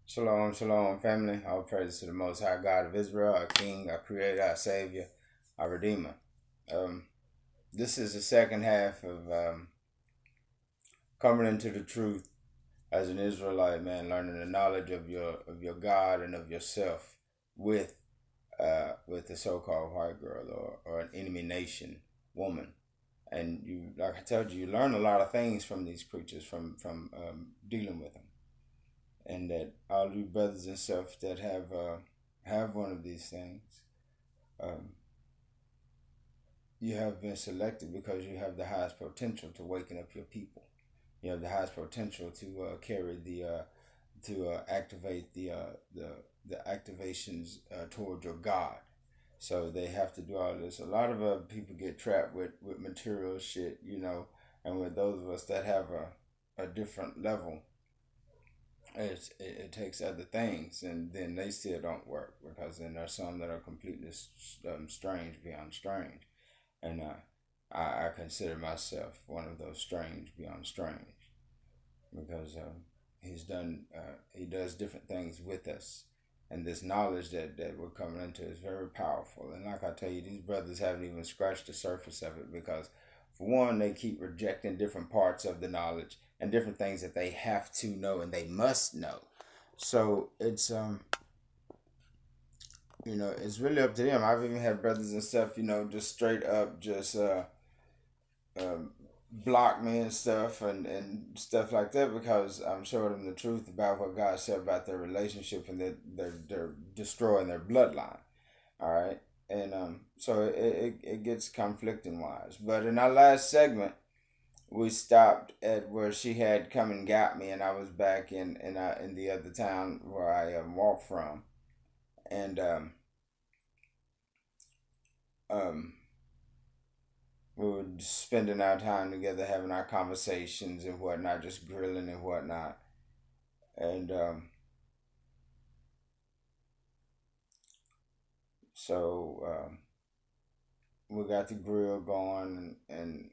Shalom, shalom, family. All praise to the Most High God of Israel, our King, our Creator, our Savior, our Redeemer. Um, this is the second half of coming into the truth as an Israelite, man, learning the knowledge of your God and of yourself with with the so-called white girl or an enemy nation woman. And you, like I told you, you learn a lot of things from these creatures from dealing with them. And that all you brothers and stuff that have one of these things, um, you have been selected because you have the highest potential to waken up your people. You have the highest potential to carry to activate the activations toward your God. So they have to do all this. A lot of people get trapped with material shit, and with those of us that have a different level, it takes other things, and then they still don't work because then there's some that are completely strange beyond strange, and I consider myself one of those strange beyond strange because he does different things with us, and this knowledge that we're coming into is very powerful. And like I tell you, these brothers haven't even scratched the surface of it because, for one, they keep rejecting different parts of the knowledge and different things that they have to know and they must know. So it's really up to them. I've even had brothers and stuff, just straight up just um, block me and stuff and stuff like that because I'm showing them the truth about what God said about their relationship and that they're destroying their bloodline. All right. And so it gets conflicting wise. But in our last segment, we stopped at where she had come and got me, and I was back in the other town where I walked from, and um, we were spending our time together, having our conversations and whatnot, just grilling and whatnot, and so we got the grill going, and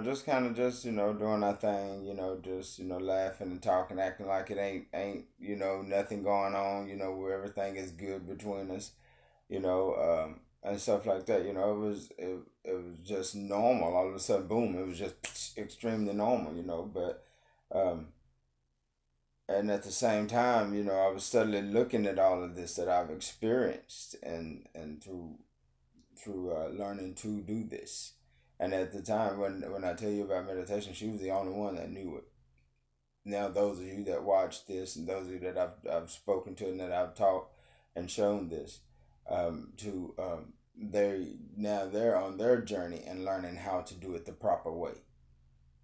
just kind of just doing our thing, just laughing and talking, acting like it ain't nothing going on, where everything is good between us, and stuff like that. It was just normal. All of a sudden, boom! It was just extremely normal, But and at the same time, I was steadily looking at all of this that I've experienced, and through learning to do this. And at the time when I tell you about meditation, she was the only one that knew it. Now, those of you that watch this, and those of you that I've spoken to and that I've taught and shown this, to they're on their journey and learning how to do it the proper way.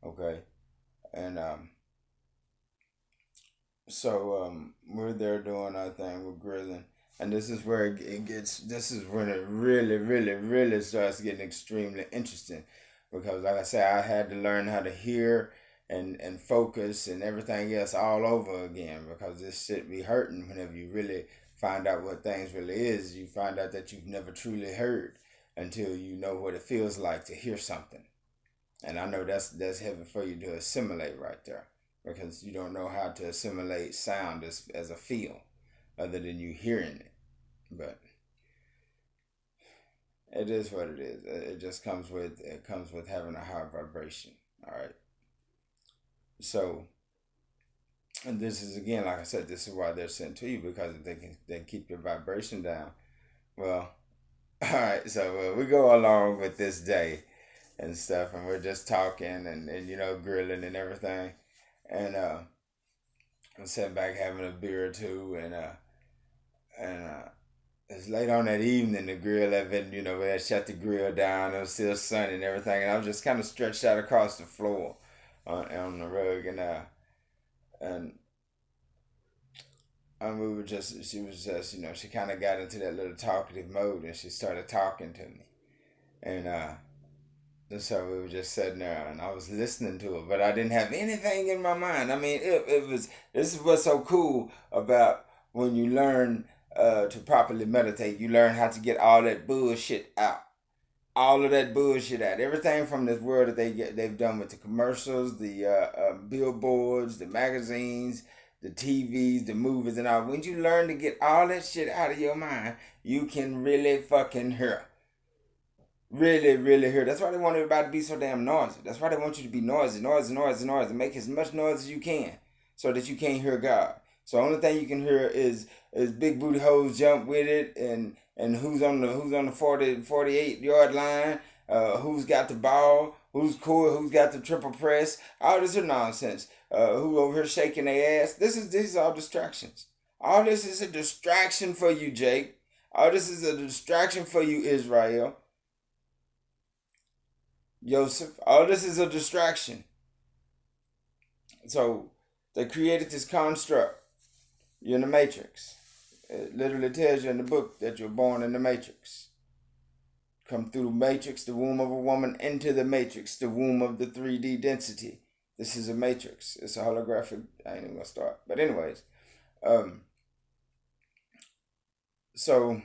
Okay, and so we're there doing our thing, we're grilling, and this is where it gets. This is when it really, really, really starts getting extremely interesting, because like I said, I had to learn how to hear and focus and everything else all over again because this shit be hurting whenever you really find out what things really is. You find out that you've never truly heard until you know what it feels like to hear something. And I know that's heavy for you to assimilate right there because you don't know how to assimilate sound as a feel other than you hearing it. But it is what it is. It just comes with having a high vibration. All right. So, and this is again, like I said, this is why they're sent to you because if they keep your vibration down. Well, all right. So we go along with this day and stuff, and we're just talking and grilling and everything, and I'm sitting back having a beer or two, and it's late on that evening. The grill had been, we had shut the grill down. It was still sunny and everything, and I was just kind of stretched out across the floor on the rug, and we were just, she was just, she kind of got into that little talkative mode, and she started talking to me, and so we were just sitting there, and I was listening to it, but I didn't have anything in my mind. I mean, it was. This is what's so cool about when you learn to properly meditate. You learn how to get all that bullshit out. all of that bullshit out. Everything from this world that they've done with the commercials, the billboards, the magazines, the TVs, the movies, and all. When you learn to get all that shit out of your mind, you can really fucking hear. Really, really hear. That's why they want everybody to be so damn noisy. That's why they want you to be noisy, noisy, noisy, noisy. Make as much noise as you can, so that you can't hear God. So the only thing you can hear is big booty hoes jump with it, and who's on the 48 yard line, who's got the ball, who's cool, who's got the triple press, all this is nonsense. Who over here shaking their ass? These are all distractions. All this is a distraction for you, Jake. All this is a distraction for you, Israel. Joseph. All this is a distraction. So they created this construct. You're in the matrix. It literally tells you in the book that you're born in the matrix. Come through the matrix, the womb of a woman, into the matrix, the womb of the 3D density. This is a matrix. It's a holographic. I ain't even gonna start. But anyways, so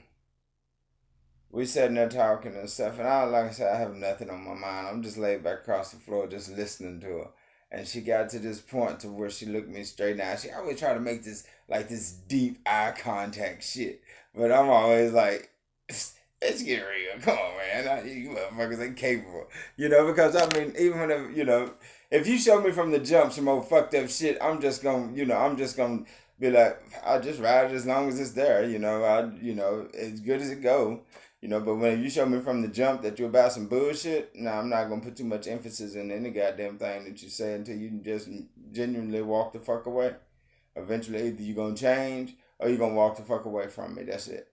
we sitting there talking and stuff, and like I said, I have nothing on my mind. I'm just laid back across the floor, just listening to her. And she got to this point to where she looked me straight down. She always try to make this deep eye contact shit, but I'm always like, let's get real. Come on, man. You motherfuckers ain't capable, because I mean, even when if you show me from the jump some old fucked up shit, I'm just gonna be like, I'll just ride it as long as it's there. As good as it go. But when you show me from the jump that you're about some bullshit, I'm not gonna put too much emphasis in any goddamn thing that you say until you just genuinely walk the fuck away. Eventually, either you're gonna change or you're gonna walk the fuck away from me. That's it.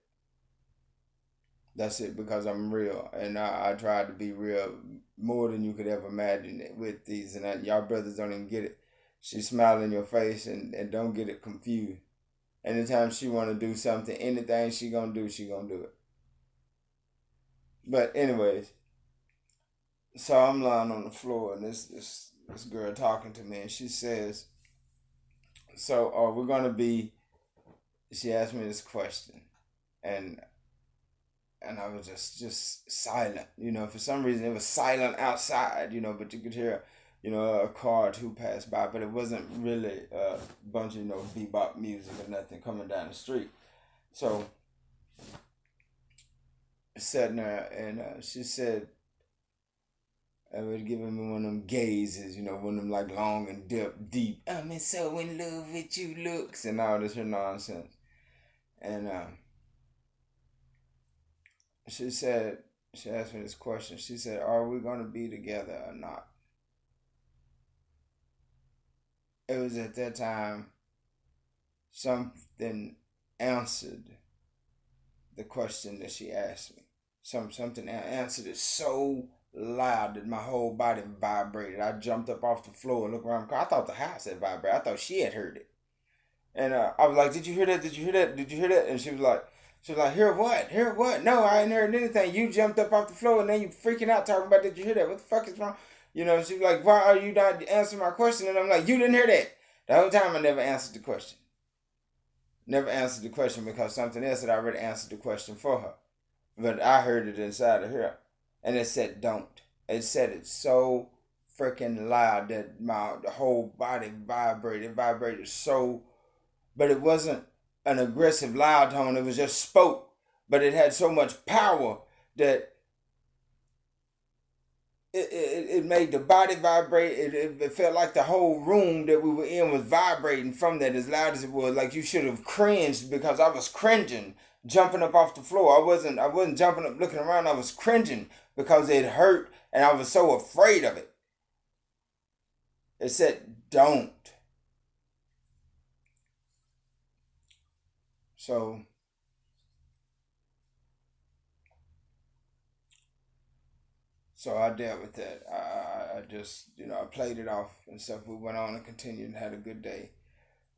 That's it, because I'm real, and I try to be real more than you could ever imagine it with these, and y'all brothers don't even get it. She smile in your face and don't get it confused. Anytime she want to do something, anything she gonna do it. But anyways, so I'm lying on the floor, and this girl talking to me, and she says, "So are we gonna be?" She asked me this question, and I was just silent. For some reason it was silent outside. But you could hear, a car or two pass by, but it wasn't really a bunch of bebop music or nothing coming down the street. So sitting there, and she said, I was giving me one of them gazes, one of them like long and deep. I'm so in love with you looks and all this her nonsense. And she said, she asked me this question. She said, "Are we going to be together or not?" It was at that time something answered the question that she asked me. Something answered it so loud that my whole body vibrated. I jumped up off the floor and looked around. I thought the house had vibrated. I thought she had heard it. And I was like, "Did you hear that? Did you hear that? Did you hear that?" And she was like, "Hear what? Hear what? No, I ain't heard anything. You jumped up off the floor and then you freaking out talking about, did you hear that? What the fuck is wrong?" She was like, "Why are you not answering my question?" And I'm like, "You didn't hear that." The whole time I never answered the question. Never answered the question because something else had already answered the question for her. But I heard it inside of her. And it said, "Don't." It said it so freaking loud that the whole body vibrated. It vibrated so, but it wasn't an aggressive loud tone. It was just spoke. But it had so much power that it made the body vibrate. It felt like the whole room that we were in was vibrating from that as loud as it was. Like you should have cringed because I was cringing, jumping up off the floor. I wasn't jumping up looking around. I was cringing because it hurt and I was so afraid of it. It said, "Don't." So I dealt with that. I just, I played it off and stuff. We went on and continued and had a good day.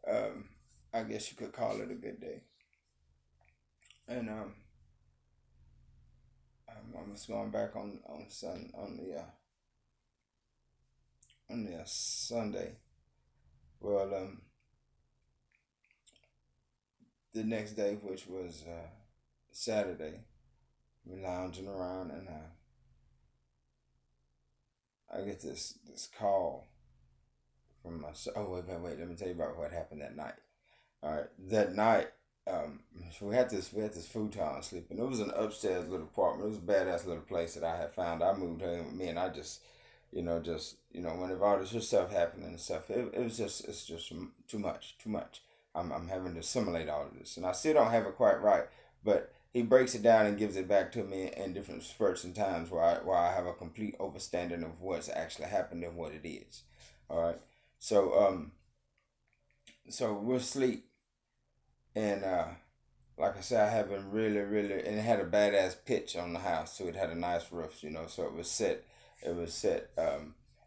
Um, I guess you could call it a good day. And I'm just going back on the Sunday. Well, the next day, which was Saturday, we lounging around, and I get this call from my son. Oh wait. Let me tell you about what happened that night. All right, that night, so we had this futon sleeping. It was an upstairs little apartment. It was a badass little place that I had found. I moved her in with me, and I just, whenever all this stuff happened and stuff, it's just too much, too much. I'm having to assimilate all of this, and I still don't have it quite right. But he breaks it down and gives it back to me in different spurts and times where I have a complete understanding of what's actually happened and what it is. All right, so so we're asleep, and like I said, I have been really, really, and it had a badass pitch on the house too. It had a nice roof, so it was set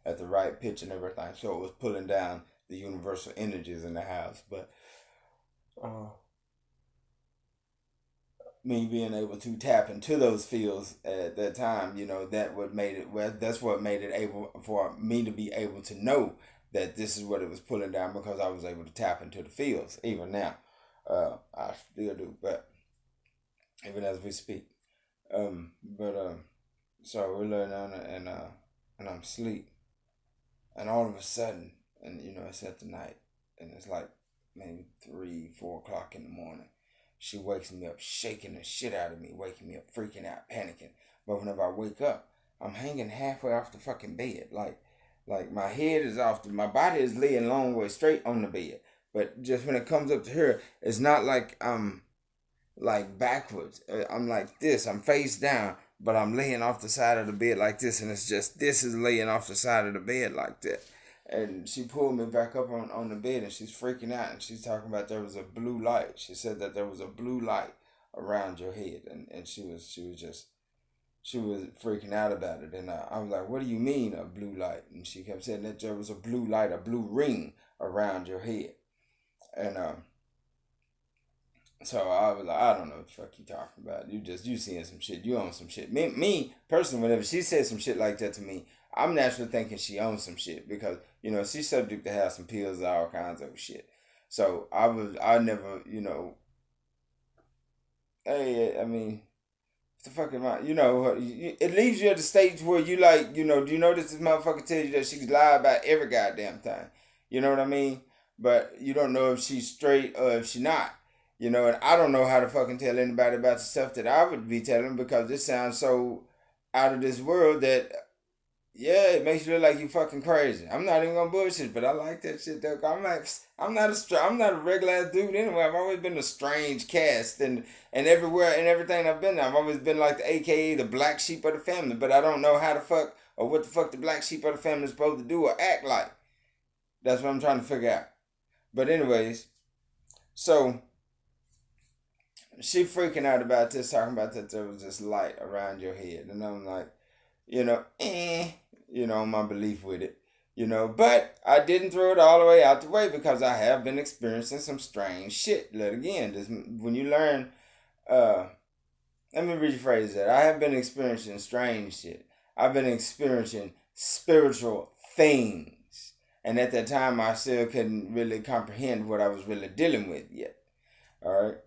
at the right pitch and everything, so it was pulling down the universal energies in the house. But uh, me being able to tap into those fields at that time, that's what made it able for me to be able to know that this is what it was pulling down because I was able to tap into the fields. Even now, I still do, but even as we speak, but so we're laying down and I'm asleep, and all of a sudden, and it's at the night, and it's like maybe 3, 4 o'clock in the morning. She wakes me up, shaking the shit out of me, waking me up, freaking out, panicking. But whenever I wake up, I'm hanging halfway off the fucking bed, like my head is my body is laying long way straight on the bed. But just when it comes up to her, it's not like I'm like backwards. I'm like this. I'm face down, but I'm laying off the side of the bed like this, and it's just this is laying off the side of the bed like that. And she pulled me back up on the bed, and she's freaking out, and she's talking about there was a blue light. She said that there was a blue light around your head, and she was freaking out about it. And I was like, "What do you mean a blue light?" And she kept saying that there was a blue light, a blue ring around your head, and so I was like, I don't know what the fuck you talking about. You seeing some shit. You own some shit. Me personally, whenever she says some shit like that to me, I'm naturally thinking she owns some shit because she's subject to have some pills and all kinds of shit. So I never, hey, I mean, what the fuck am I? It leaves you at the stage where you like, do you notice this motherfucker tell you that she's lie about every goddamn thing? You know what I mean? But you don't know if she's straight or if she's not. And I don't know how to fucking tell anybody about the stuff that I would be telling because this sounds so out of this world that, yeah, it makes you look like you fucking crazy. I'm not even gonna bullshit, but I like that shit though. I'm not a regular ass dude anyway. I've always been a strange cast, and everywhere and everything I've been, I've always been like the AKA the black sheep of the family. But I don't know how the fuck or what the fuck the black sheep of the family is supposed to do or act like. That's what I'm trying to figure out. But anyways, so she freaking out about this, talking about that there was this light around your head, and I'm like, my belief with it, but I didn't throw it all the way out the way because I have been experiencing some strange shit. Let again, this, when you learn, uh, let me rephrase that. I have been experiencing strange shit. I've been experiencing spiritual things, and at that time, I still couldn't really comprehend what I was really dealing with yet. All right.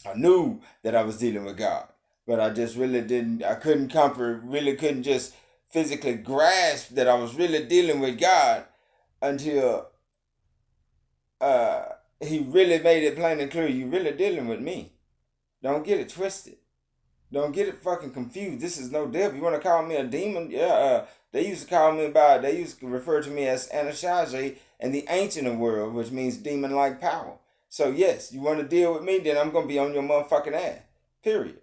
I knew that I was dealing with God, but I just really didn't. I couldn't comprehend. Really couldn't just physically grasp that I was really dealing with God until uh, He really made it plain and clear. You really dealing with me. Don't get it twisted. Don't get it fucking confused. This is no devil. You want to call me a demon? Yeah. They used to call me by. They used to refer to me as Anasazi in the ancient world, which means demon-like power. So yes, you want to deal with me, then I'm gonna be on your motherfucking ass. Period.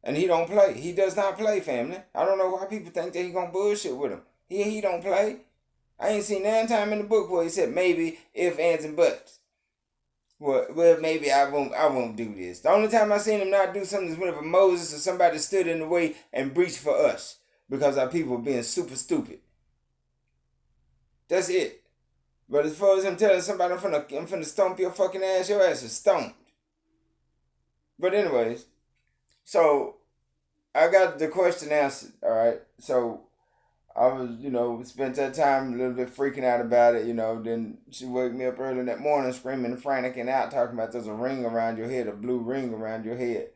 And he don't play. He does not play, family. I don't know why people think that he gonna bullshit with him. He don't play. I ain't seen none time in the book where he said maybe, if, ands, and buts. Well, maybe I won't do this. The only time I seen him not do something is whenever Moses or somebody stood in the way and breached for us because our people were being super stupid. That's it. But as far as him telling somebody I'm finna stomp your ass is stomped. But anyways, so I got the question answered, alright? So I was, spent that time a little bit freaking out about it, then she woke me up early that morning screaming and frantic and out talking about there's a ring around your head, a blue ring around your head.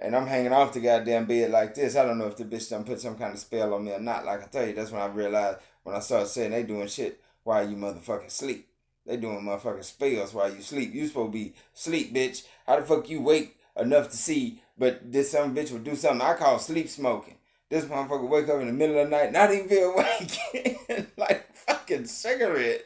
And I'm hanging off the goddamn bed like this. I don't know if the bitch done put some kind of spell on me or not. Like I tell you, that's when I realized, when I started saying they doing shit while you motherfucking sleep. They doing motherfucking spells while you sleep. You supposed to be sleep, bitch. How the fuck you wake enough to see, but this some bitch would do something I call sleep smoking. This motherfucker wake up in the middle of the night, not even be awake, like a fucking cigarette.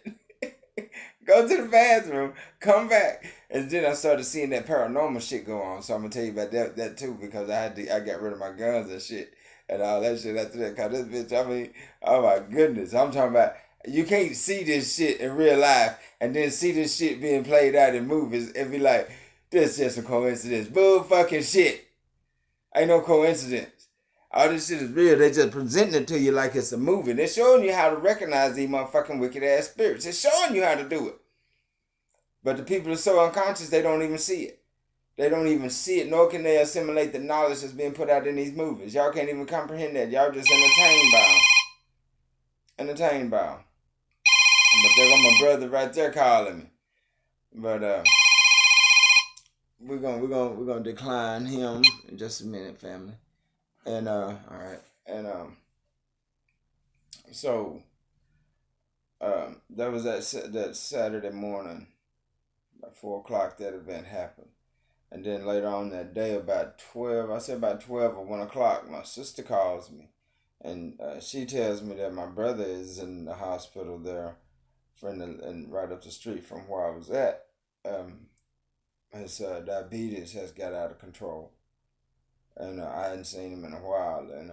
Go to the bathroom, come back, and then I started seeing that paranormal shit go on. So I'm gonna tell you about that too, because I got rid of my guns and shit and all that shit after that. Cause this bitch, I mean, oh my goodness, I'm talking about, you can't see this shit in real life and then see this shit being played out in movies and be like, this just a coincidence. Bull fucking shit. Ain't no coincidence. All this shit is real. They just presenting it to you like it's a movie. They're showing you how to recognize these motherfucking wicked ass spirits. They're showing you how to do it. But the people are so unconscious, they don't even see it. They don't even see it, nor can they assimilate the knowledge that's being put out in these movies. Y'all can't even comprehend that. Y'all just entertained by them. Entertained by them. But there go my brother right there calling me. But we're gonna decline him in just a minute, family. And all right. And so that was that Saturday morning, about 4 o'clock. That event happened. And then later on that day, about 12, I said about 12 or 1 o'clock, my sister calls me. And she tells me that my brother is in the hospital there, and right up the street from where I was at. His diabetes has got out of control. And I hadn't seen him in a while. And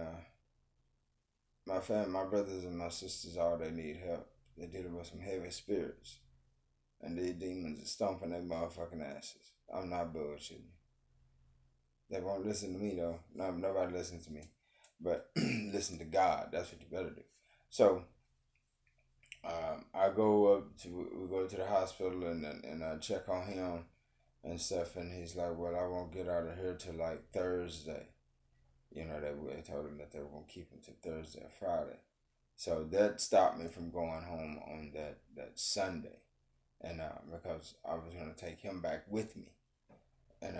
my brothers and my sisters, all they need help. They're dealing with some heavy spirits. And these demons are stomping their motherfucking asses. I'm not bullshitting. They won't listen to me though. No, nobody listens to me. But listen to God. That's what you better do. So we go to the hospital and I check on him and stuff. And he's like, well, I won't get out of here till like Thursday. You know, they told him that they were going to keep him till Thursday or Friday. So that stopped me from going home on that Sunday. And because I was going to take him back with me and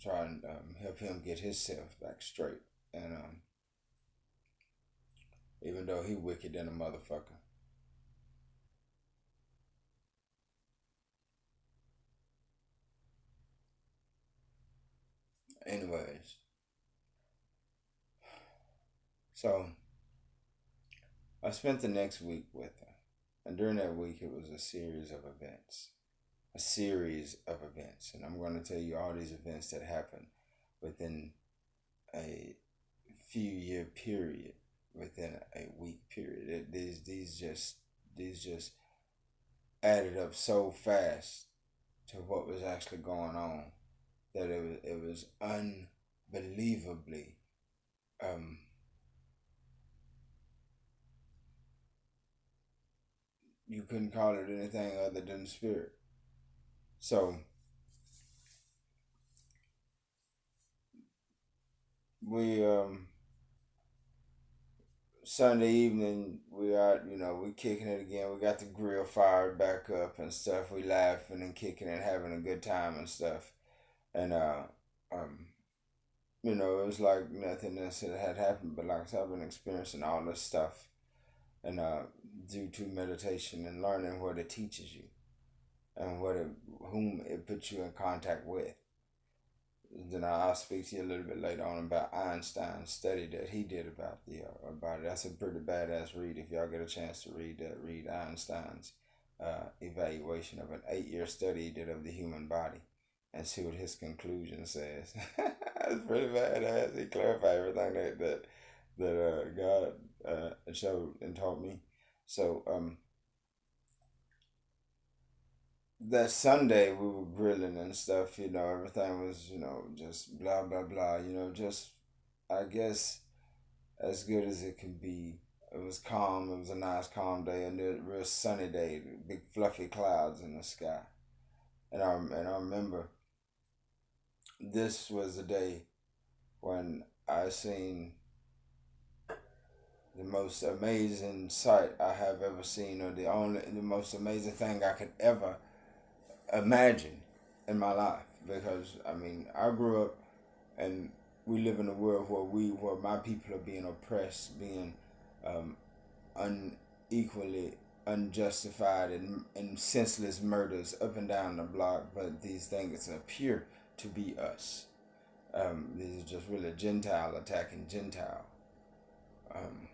try and help him get himself back straight. And even though he wicked than a motherfucker. Anyways, so I spent the next week with her. And during that week, it was a series of events. A series of events. And I'm going to tell you all these events that happened within a few year period, within a week period. These just added up so fast to what was actually going on that it was unbelievably you couldn't call it anything other than the spirit. So we Sunday evening we out, we kicking it again. We got the grill fired back up and stuff. We laughing and kicking and having a good time and stuff. And um it was like nothing else that had happened. But like I said, I've been experiencing all this stuff, and due to meditation and learning what it teaches you and whom it puts you in contact with. Then I'll speak to you a little bit later on about Einstein's study that he did about it. That's a pretty badass read. If y'all get a chance to read that, read Einstein's evaluation of an 8-year study he did of the human body and see what his conclusion says. It's pretty badass. He clarified everything that God showed and taught me. So that Sunday we were grilling and stuff, everything was, just blah blah blah, just I guess as good as it can be. It was calm, it was a nice calm day, a real sunny day, big fluffy clouds in the sky. And I remember this was the day when I seen the most amazing sight I have ever seen, or the most amazing thing I could ever imagine in my life. Because I grew up and we live in a world where my people are being oppressed, being um, unequally unjustified and senseless murders up and down the block, but these things appear to be us. These are just really Gentile attacking Gentile. Um,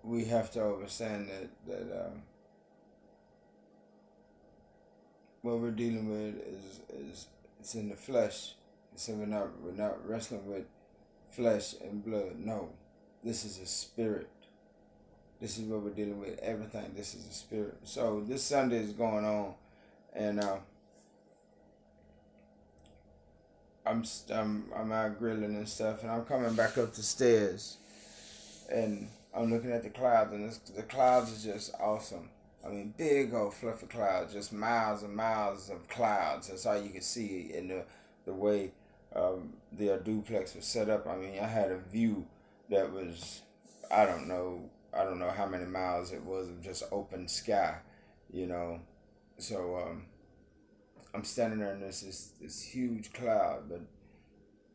we have to understand that what we're dealing with is it's in the flesh. So we're not wrestling with flesh and blood. No, this is a spirit. This is what we're dealing with. Everything. This is a spirit. So this Sunday is going on, and I'm out grilling and stuff, and I'm coming back up the stairs, and I'm looking at the clouds, and the clouds are just awesome. I mean, big old fluffy clouds, just miles and miles of clouds. That's all you can see in the way the duplex was set up. I mean, I had a view that was, I don't know how many miles it was of just open sky, you know. So I'm standing there, and there's this huge cloud, but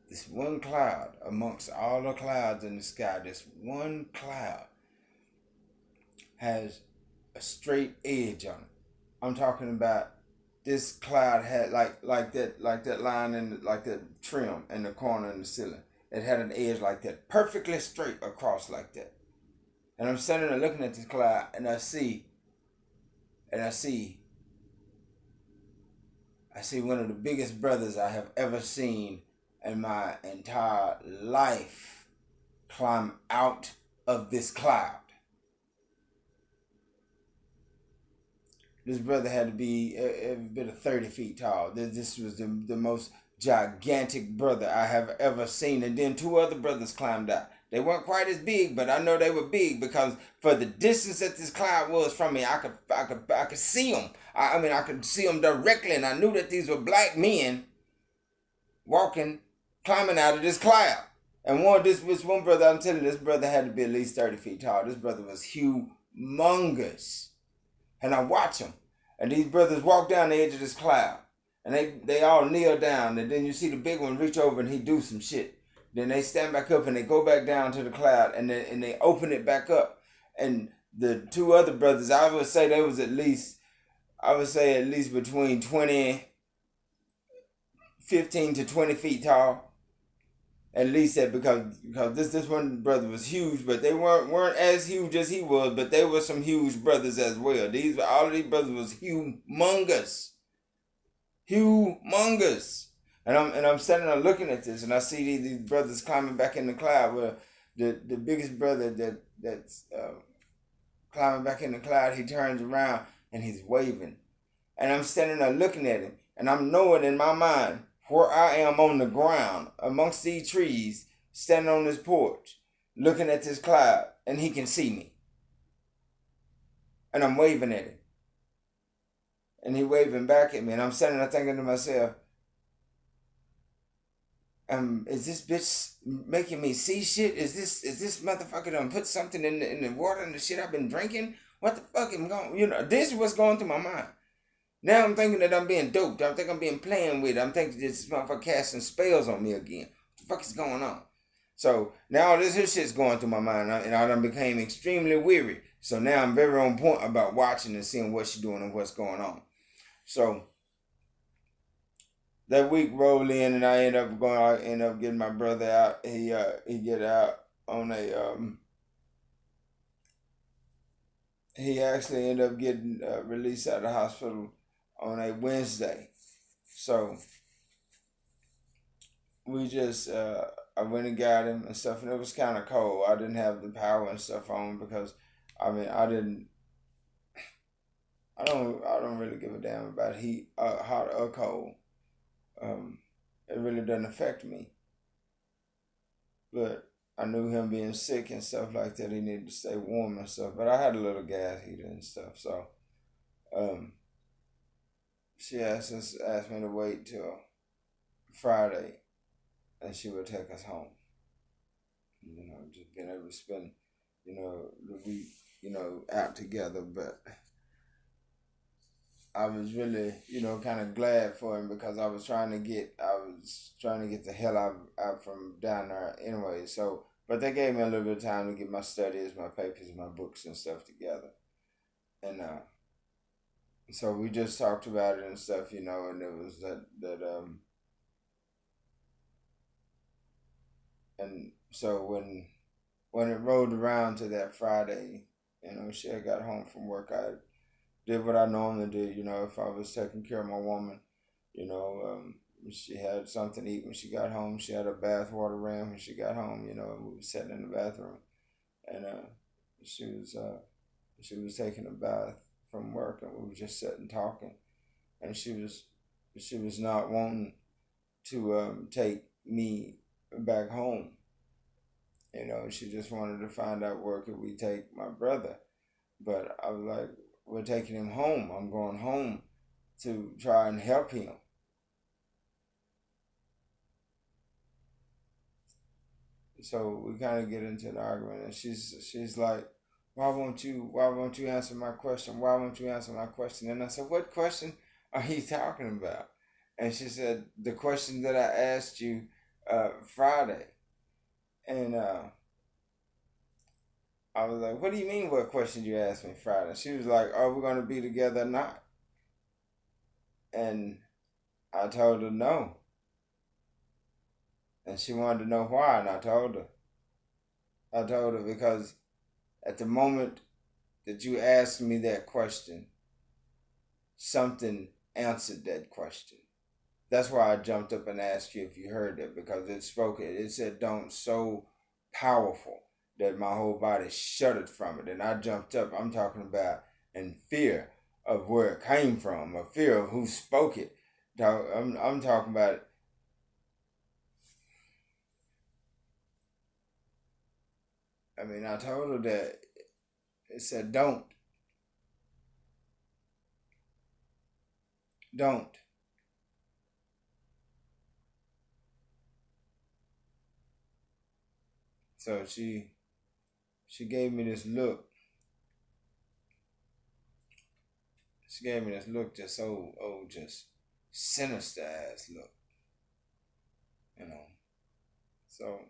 this one cloud amongst all the clouds in the sky, this one cloud has a straight edge on it. I'm talking about this cloud had like that line in like that trim in the corner in the ceiling. It had an edge like that, perfectly straight across like that. And I'm standing there looking at this cloud, and I see one of the biggest brothers I have ever seen in my entire life climb out of this cloud. This brother had to be every bit of 30 feet tall. This was the most gigantic brother I have ever seen. And then two other brothers climbed out. They weren't quite as big, but I know they were big because for the distance that this cloud was from me, I could see them. I mean, I could see them directly, and I knew that these were black men walking, climbing out of this cloud. And one brother, I'm telling you, this brother had to be at least 30 feet tall. This brother was humongous. And I watch them. And these brothers walk down the edge of this cloud. And they all kneel down. And then you see the big one reach over and he do some shit. Then they stand back up and they go back down to the cloud. And they open it back up. And the two other brothers, I would say at least between 15 to 20 feet tall. At least that because this one brother was huge, but they weren't as huge as he was, but they were some huge brothers as well. All of these brothers was humongous. And I'm standing there looking at this, and I see these brothers climbing back in the cloud. Well, the biggest brother that's climbing back in the cloud, he turns around and he's waving, and I'm standing there looking at him, and I'm knowing in my mind where I am on the ground amongst these trees, standing on this porch, looking at this cloud, and he can see me. And I'm waving at him. And he waving back at me, and I'm standing there thinking to myself, is this bitch making me see shit? Is this motherfucker done put something in the water and the shit I've been drinking? What the fuck am going? This is what's going through my mind. Now I'm thinking that I'm being doped. I think I'm being playing with. I'm thinking this motherfucker casting spells on me again. What the fuck is going on? So now all this shit's going through my mind, and I done became extremely weary. So now I'm very on point about watching and seeing what she's doing and what's going on. So that week rolled in, and I end up getting my brother out. He get out on a he actually ended up getting released out of the hospital on a Wednesday. So we just I went and got him and stuff, and it was kind of cold. I didn't have the power and stuff on because I don't really give a damn about heat, hot or cold. It really doesn't affect me. But I knew him being sick and stuff like that. He needed to stay warm and stuff. But I had a little gas heater and stuff. So she asked me to wait till Friday, and she would take us home. Just being able to spend, the week, out together. But I was really, kind of glad for him because I was trying to get the hell out from down there anyway. So, but they gave me a little bit of time to get my studies, my papers, my books and stuff together. And so we just talked about it and stuff, and it was and so when it rolled around to that Friday, she had got home from work. I did what I normally do. If I was taking care of my woman, she had something to eat when she got home. She had a bath water ran when she got home. And we were sitting in the bathroom, and she was she was taking a bath from work, and we were just sitting talking, and she was not wanting to take me back home. She just wanted to find out where could we take my brother. But I was like, we're taking him home. I'm going home to try and help him. So we kind of get into an argument, and she's like, why won't you answer my question? Why won't you answer my question? And I said, what question are you talking about? And she said, the question that I asked you Friday. And I was like, what do you mean what question you asked me Friday? She was like, are we going to be together or not? And I told her no. And she wanted to know why, and I told her. I told her because at the moment that you asked me that question, something answered that question. That's why I jumped up and asked you if you heard it, because it spoke it. It said don't so powerful that my whole body shuddered from it. And I jumped up. I'm talking about in fear of where it came from, a fear of who spoke it. I'm talking about it. I mean, I told her that it said don't. So she gave me this look. She gave me this look, just just sinister ass look, you know. So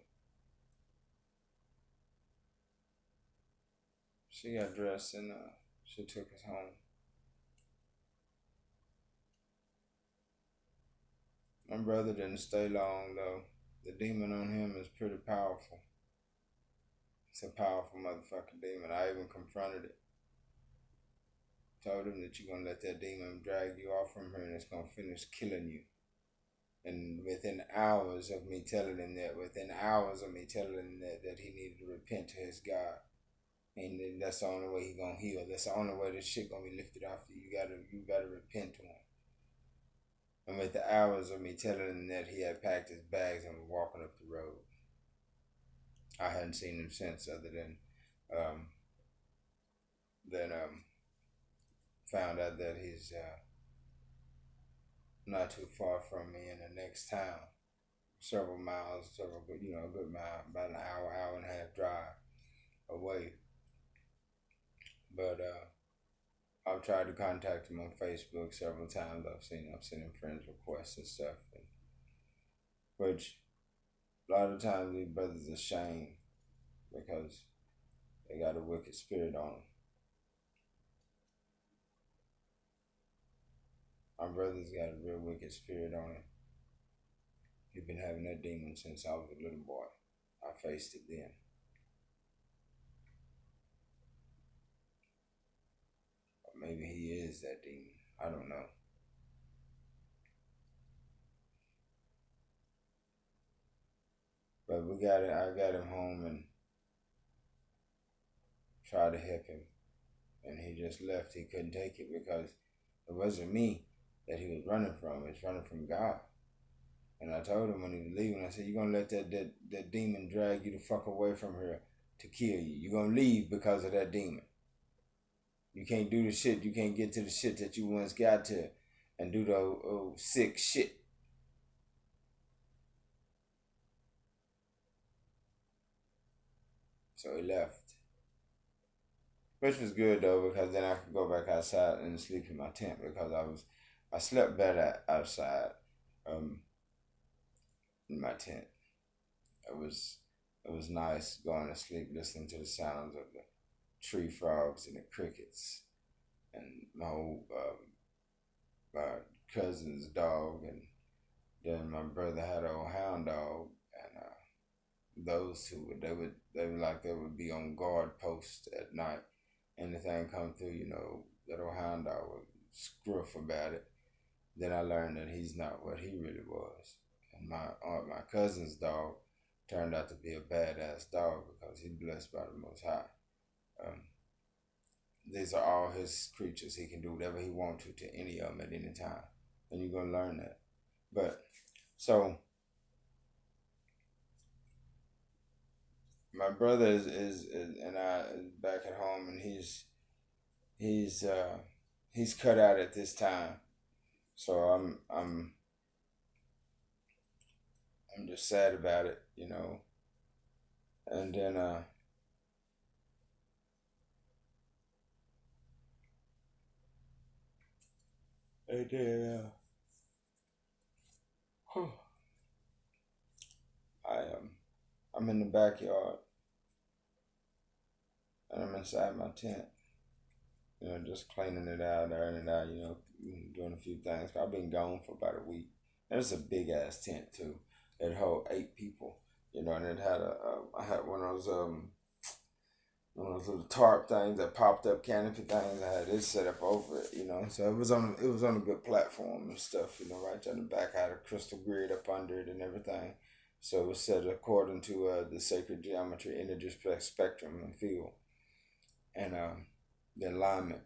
she got dressed and she took us home. My brother didn't stay long though. The demon on him is pretty powerful. It's a powerful motherfucking demon. I even confronted it. Told him that you're gonna let that demon drag you off from here and it's gonna finish killing you. And within hours of me telling him that he needed to repent to his God. And then that's the only way he gonna heal. That's the only way this shit gonna be lifted off you. You gotta repent to him. And with the hours of me telling him that, he had packed his bags and was walking up the road. I hadn't seen him since, other than um, then found out that he's not too far from me in the next town, several miles, a good mile, about an hour and a half drive away. But I've tried to contact him on Facebook several times. I've sent him friends requests and stuff, which a lot of times these brothers are ashamed because they got a wicked spirit on them. My brother's got a real wicked spirit on him. He's been having that demon since I was a little boy. I faced it then. Or maybe he is that demon. I don't know. But I got him home and tried to help him. And he just left. He couldn't take it because it wasn't me that he was running from. He was running from God. And I told him when he was leaving, I said, you're going to let that demon drag you the fuck away from here to kill you. You're going to leave because of that demon. You can't do the shit. You can't get to the shit that you once got to and do the old sick shit. So he left. which was good though because then I could go back outside and sleep in my tent because I slept better outside, um, in my tent. It was it was nice going to sleep listening to the sounds of the tree frogs and the crickets and my cousin's dog, and then my brother had an old hound dog, and those two they would be on guard post at night. Anything come through, that old hound dog would scruff about it. Then I learned that he's not what he really was. And my cousin's dog turned out to be a badass dog because he's blessed by the Most High. Um, these are all his creatures. He can do whatever he wants to any of them at any time, and you're gonna learn that. But so my brother is and I is back at home, and he's he's cut out at this time. So I'm just sad about it. And then and then I I'm in the backyard, and I'm inside my tent, just cleaning it out, airing it out, doing a few things. I've been gone for about a week. And it's a big ass tent too. It held 8 people, and it had I had one of those little tarp things that popped up canopy things. I had it set up over it. So it was on a good platform and stuff, right there in the back. I had a crystal grid up under it and everything. So it was set according to the sacred geometry, energy spectrum and field, and the alignment.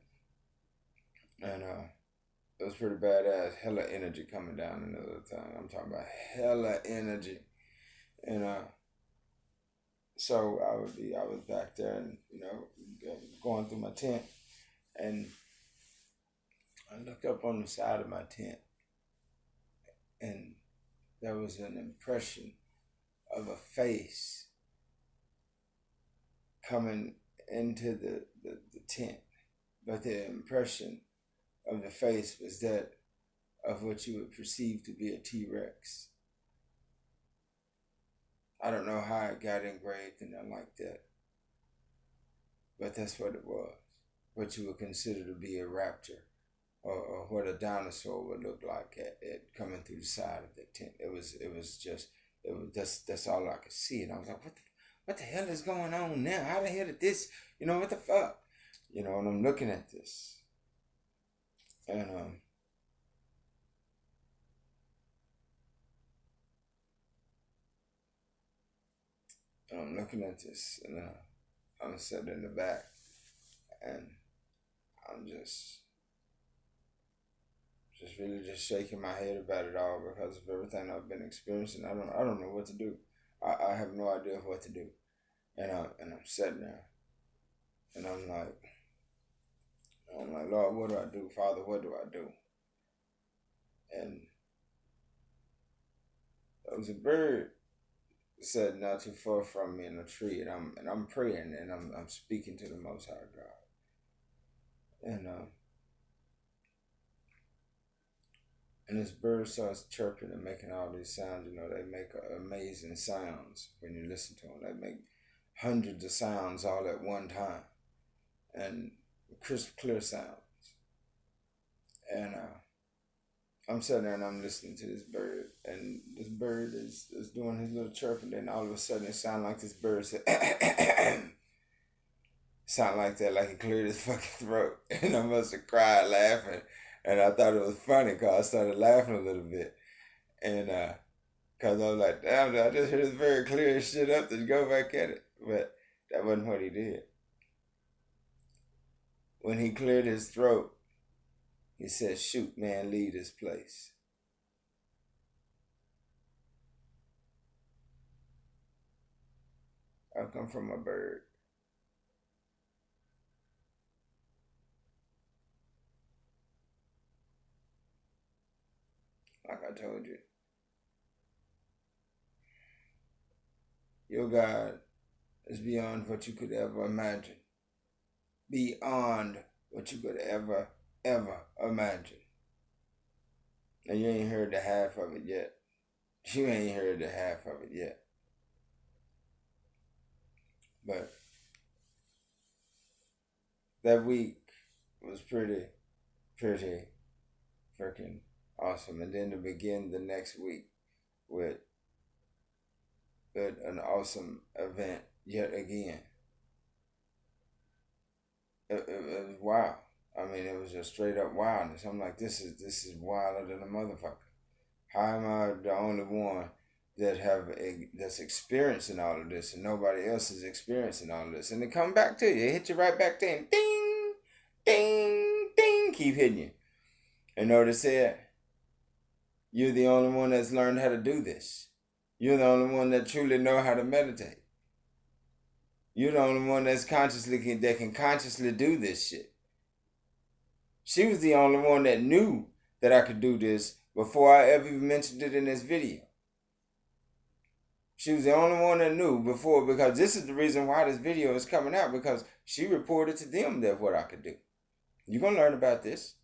And it was pretty badass. Hella energy coming down another time. I'm talking about hella energy. And so I was back there and going through my tent, and I looked up on the side of my tent, and there was an impression of a face coming into the tent, but the impression of the face was that of what you would perceive to be a T-Rex. I don't know how it got engraved in there like that, but that's what it was. What you would consider to be a raptor, or what a dinosaur would look like at it coming through the side of the tent. That's all I could see, and I was like, what the hell is going on now? How the hell did this? What the fuck? And I'm looking at this, and I'm looking at this, and I'm sitting in the back, and I'm just really just shaking my head about it all because of everything I've been experiencing. I don't know what to do. I have no idea what to do, and I'm sitting there, and I'm like, Lord, what do I do? Father, what do I do? And there was a bird sitting not too far from me in a tree, and I'm praying, and I'm speaking to the Most High God, and this bird starts chirping and making all these sounds. They make amazing sounds when you listen to them. They make hundreds of sounds all at one time, and crisp, clear sounds. And I'm sitting there and I'm listening to this bird, and this bird is doing his little chirping. Then all of a sudden, it sounds like this bird said, sound like that, like he cleared his fucking throat. And I must have cried laughing. And I thought it was funny because I started laughing a little bit. And because I was like, damn, I just heard this bird clear his shit up to go back at it. But that wasn't what he did. When he cleared his throat, he said, shoot, man, leave this place. I come from a bird. Like I told you, your God is beyond what you could ever imagine. beyond what you could ever imagine. And you ain't heard the half of it yet. You ain't heard the half of it yet. But that week was pretty freaking awesome. And then to begin the next week with an awesome event yet again. It was wild. I mean, it was just straight up wildness. I'm like, this is wilder than a motherfucker. How am I the only one that's experiencing all of this, and nobody else is experiencing all of this? And they come back to you. They hit you right back there, and ding, ding, ding, keep hitting you. And know what it said? You're the only one that's learned how to do this. You're the only one that truly know how to meditate. You're the only one that can consciously do this shit. She was the only one that knew that I could do this before I ever even mentioned it in this video. She was the only one that knew before, because this is the reason why this video is coming out, because she reported to them that what I could do. You're going to learn about this.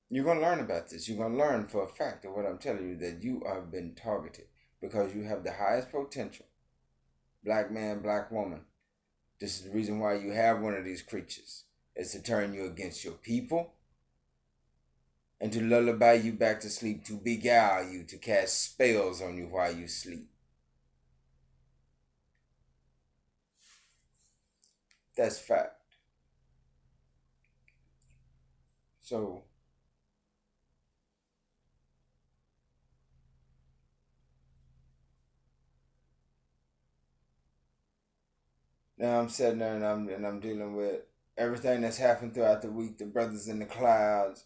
You're going to learn about this. You're going to learn for a fact of what I'm telling you, that you have been targeted because you have the highest potential. Black man, black woman. This is the reason why you have one of these creatures. It's to turn you against your people and to lullaby you back to sleep, to beguile you, to cast spells on you while you sleep. That's fact. So, now I'm sitting there and I'm dealing with everything that's happened throughout the week. The brothers in the clouds,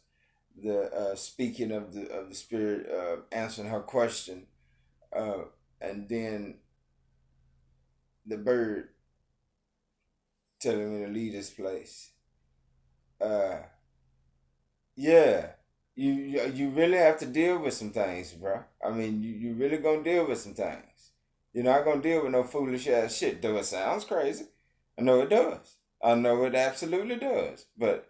the speaking of the spirit, answering her question, and then the bird telling me to leave this place. Yeah, you really have to deal with some things, bro. I mean, you really gonna deal with some things. You're not gonna deal with no foolish ass shit. Though it sounds crazy, I know it does. I know it absolutely does. But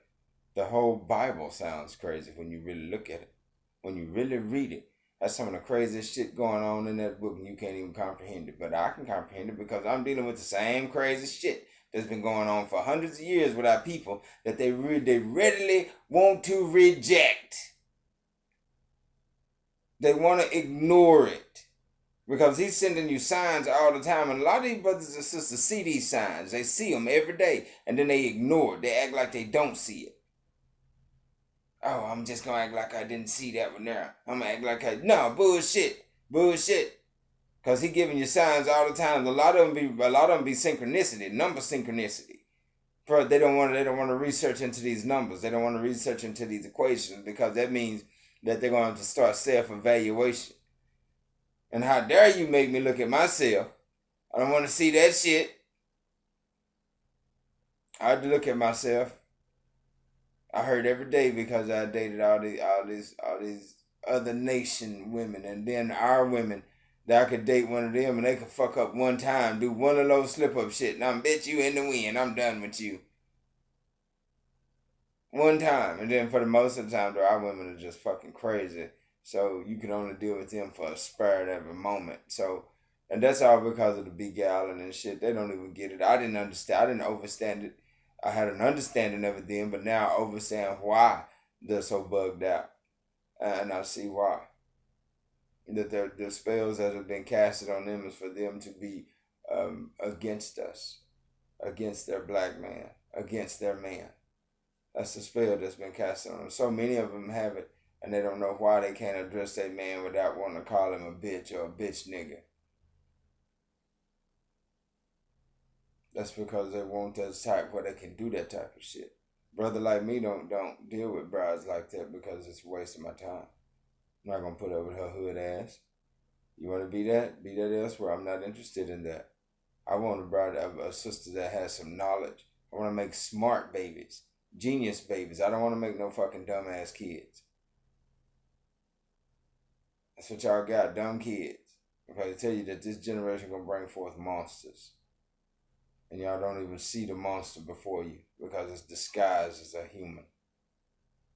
the whole Bible sounds crazy when you really look at it. When you really read it, that's some of the craziest shit going on in that book, and you can't even comprehend it. But I can comprehend it because I'm dealing with the same crazy shit that's been going on for hundreds of years with our people that they readily want to reject. They want to ignore it because he's sending you signs all the time. And a lot of these brothers and sisters see these signs. They see them every day, and then they ignore it. They act like they don't see it. Oh, I'm just going to act like I didn't see that one there. I'm going to act like no, bullshit. Because he giving you signs all the time. A lot of them be synchronicity, number synchronicity. But they don't want to research into these numbers. They don't want to research into these equations, because that means that they're going to start self-evaluation. And how dare you make me look at myself? I don't want to see that shit. I have to look at myself. I heard every day because I dated all these other nation women, and then our women, that I could date one of them and they could fuck up one time, do one of those slip up shit, and I'm bet you in the wind, I'm done with you. One time, and then for the most of the time, though, our women are just fucking crazy. So you can only deal with them for a spur of a moment. So, and that's all because of the beguile and shit. They don't even get it. I didn't understand. I didn't understand it. I had an understanding of it then, but now I understand why they're so bugged out, and I see why. That the spells that have been casted on them is for them to be against us, against their black man, against their man. That's the spell that's been casted on them. So many of them have it, and they don't know why they can't address that man without wanting to call him a bitch or a bitch nigga. That's because they want that type where they can do that type of shit. Brother like me don't deal with brides like that because it's a waste of my time. I'm not gonna put up with her hood ass. You want to be that? Be that elsewhere. I'm not interested in that. I want a bride, a sister that has some knowledge. I want to make smart babies, genius babies. I don't want to make no fucking dumbass kids. That's what y'all got, dumb kids. Okay, I tell you that this generation gonna bring forth monsters. And y'all don't even see the monster before you because it's disguised as a human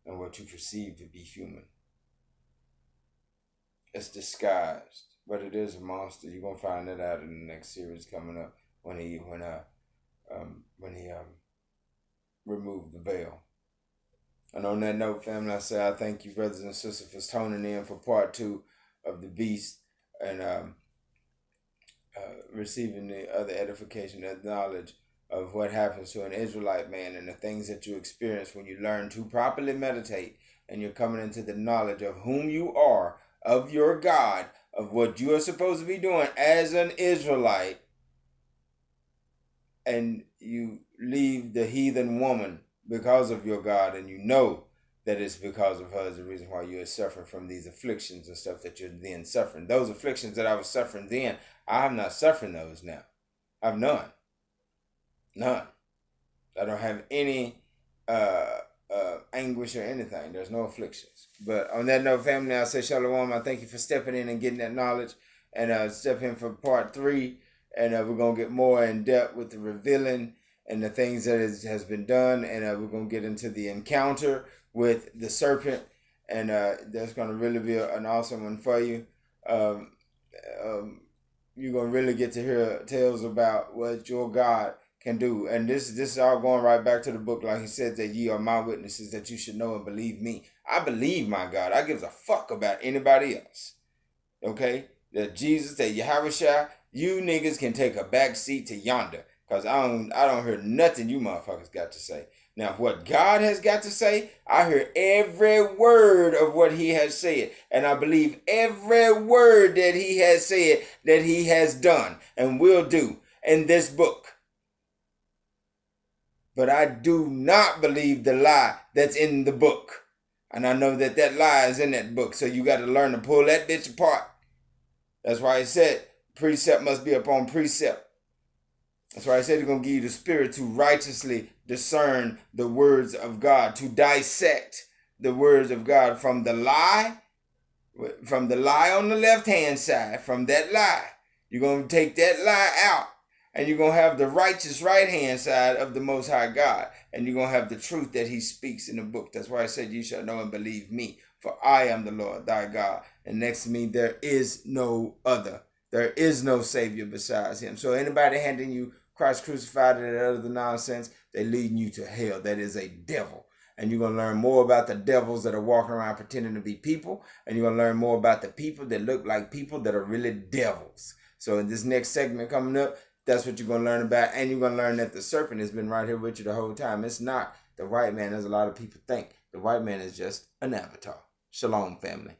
and what you perceive to be human. It's disguised, but it is a monster. You're gonna find that out in the next series coming up when he removed the veil. And on that note, family, I say I thank you, brothers and sisters, for tuning in for part 2 of the Beast and receiving the other edification and knowledge of what happens to an Israelite man and the things that you experience when you learn to properly meditate and you're coming into the knowledge of whom you are, of your God, of what you are supposed to be doing as an Israelite, and you leave the heathen woman because of your God, and you know that it's because of her is the reason why you're suffering from these afflictions and stuff that you're then suffering. Those afflictions that I was suffering then, I'm not suffering those now. I have none. None. I don't have any anguish or anything. There's no afflictions. But on that note, family, I say shalom. I thank you for stepping in and getting that knowledge. And step in for part 3. And we're going to get more in depth with the revealing and the things that has been done. And we're going to get into the encounter with the serpent. And that's going to really be an awesome one for you. You're going to really get to hear tales about what your God can do. And this is all going right back to the book. Like he said, that ye are my witnesses, that you should know and believe me. I believe my God. I gives a fuck about anybody else. Okay? That Jesus, that Yahushua, you niggas can take a back seat to yonder. Because I don't hear nothing you motherfuckers got to say. Now, what God has got to say, I hear every word of what he has said. And I believe every word that he has said that he has done and will do in this book. But I do not believe the lie that's in the book. And I know that that lie is in that book. So you got to learn to pull that bitch apart. That's why he said precept must be upon precept. That's why I said he's going to give you the spirit to righteously discern the words of God, to dissect the words of God from the lie on the left-hand side, from that lie. You're going to take that lie out, and you're going to have the righteous right-hand side of the Most High God, and you're going to have the truth that he speaks in the book. That's why I said, you shall know and believe me, for I am the Lord thy God, and next to me there is no other. There is no Savior besides him. So anybody handing you Christ crucified and that other nonsense, they're leading you to hell. That is a devil. And you're going to learn more about the devils that are walking around pretending to be people. And you're going to learn more about the people that look like people that are really devils. So in this next segment coming up, that's what you're going to learn about. And you're going to learn that the serpent has been right here with you the whole time. It's not the white man, as a lot of people think. The white man is just an avatar. Shalom, family.